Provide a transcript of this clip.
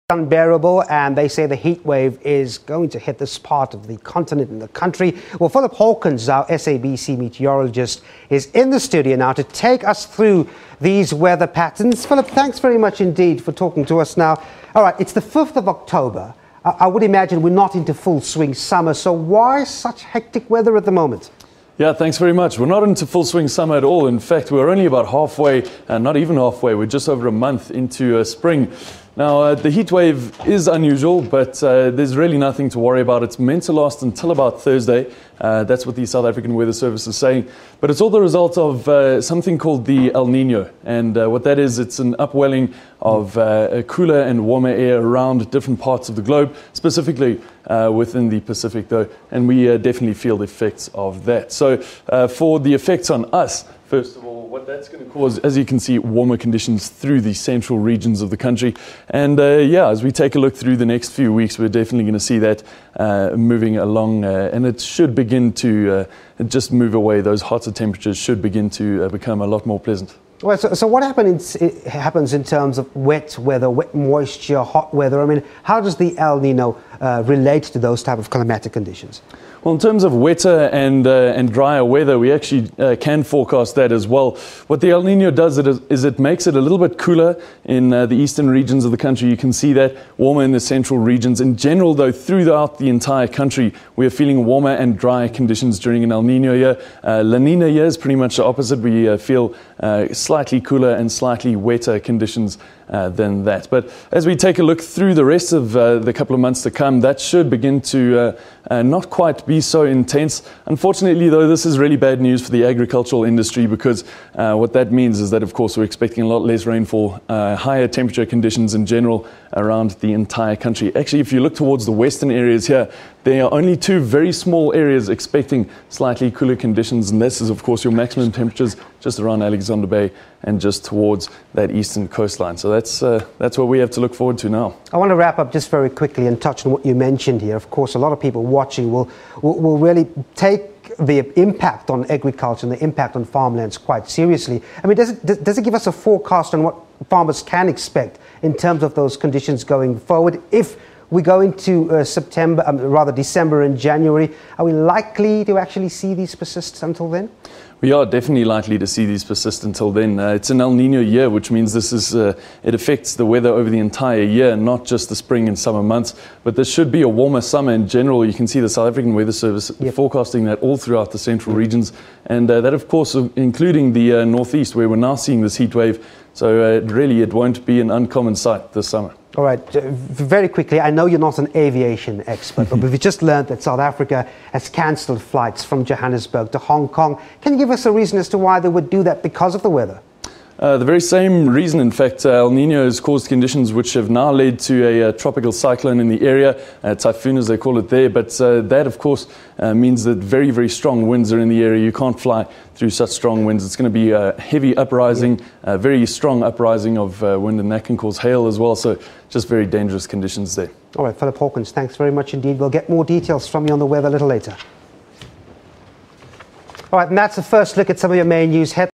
Unbearable, and they say the heat wave is going to hit this part of the continent and the country. Well, Philip Hawkins, our SABC meteorologist, is in the studio now to take us through these weather patterns. Philip, thanks very much indeed for talking to us now. All right, it's the 5th of October. I would imagine we're not into full swing summer, so why such hectic weather at the moment? Yeah, thanks very much. We're not into full swing summer at all. In fact, we're only about halfway, not even halfway. We're just over a month into spring. Now, the heat wave is unusual, but there's really nothing to worry about. It's meant to last until about Thursday. That's what the South African Weather Service is saying. But it's all the result of something called the El Nino. And what that is, it's an upwelling of a cooler and warmer air around different parts of the globe, specifically within the Pacific, though. And we definitely feel the effects of that. So for the effects on us, first of all, what that's going to cause, as you can see, warmer conditions through the central regions of the country. And yeah, as we take a look through the next few weeks, we're definitely going to see that moving along. And it should begin to just move away. Those hotter temperatures should begin to become a lot more pleasant. Well, so what happens in terms of wet weather, wet moisture, hot weather? I mean, how does the El Nino relate to those type of climatic conditions? Well, in terms of wetter and drier weather, we actually can forecast that as well. What the El Nino does is it makes it a little bit cooler in the eastern regions of the country. You can see that warmer in the central regions. In general, though, throughout the entire country, we are feeling warmer and drier conditions during an El Nino year. La Nina year is pretty much the opposite. We feel slightly cooler and slightly wetter conditions than that. But as we take a look through the rest of the couple of months to come, that should begin to not quite be so intense. Unfortunately, though, this is really bad news for the agricultural industry, because what that means is that, of course, we're expecting a lot less rainfall, higher temperature conditions in general around the entire country. Actually, if you look towards the western areas here, there are only two very small areas expecting slightly cooler conditions, and this is, of course, your maximum temperatures just around Alexander Bay and just towards that eastern coastline. So that's what we have to look forward to now. I want to wrap up just very quickly and touch on what you mentioned here. Of course, a lot of people watching will really take the impact on agriculture and the impact on farmlands quite seriously. I mean, does it give us a forecast on what farmers can expect in terms of those conditions going forward? If we go into December and January, are we likely to actually see these persist until then? We are definitely likely to see these persist until then. It's an El Nino year, which means this is it affects the weather over the entire year, not just the spring and summer months. But this should be a warmer summer in general. You can see the South African Weather Service forecasting that all throughout the central regions, and that, of course, including the northeast, where we're now seeing this heat wave. So really, it won't be an uncommon sight this summer. All right, very quickly, I know you're not an aviation expert, but we've just learned that South Africa has cancelled flights from Johannesburg to Hong Kong. Can you give us a reason as to why they would do that? Because of the weather? The very same reason, in fact. El Nino has caused conditions which have now led to a tropical cyclone in the area, typhoon as they call it there. But that, of course, means that very, very strong winds are in the area. You can't fly through such strong winds. It's going to be a heavy uprising, very strong uprising of wind, and that can cause hail as well. So just very dangerous conditions there. All right, Philip Hawkins, thanks very much indeed. We'll get more details from you on the weather a little later. All right, and that's the first look at some of your main news headlines.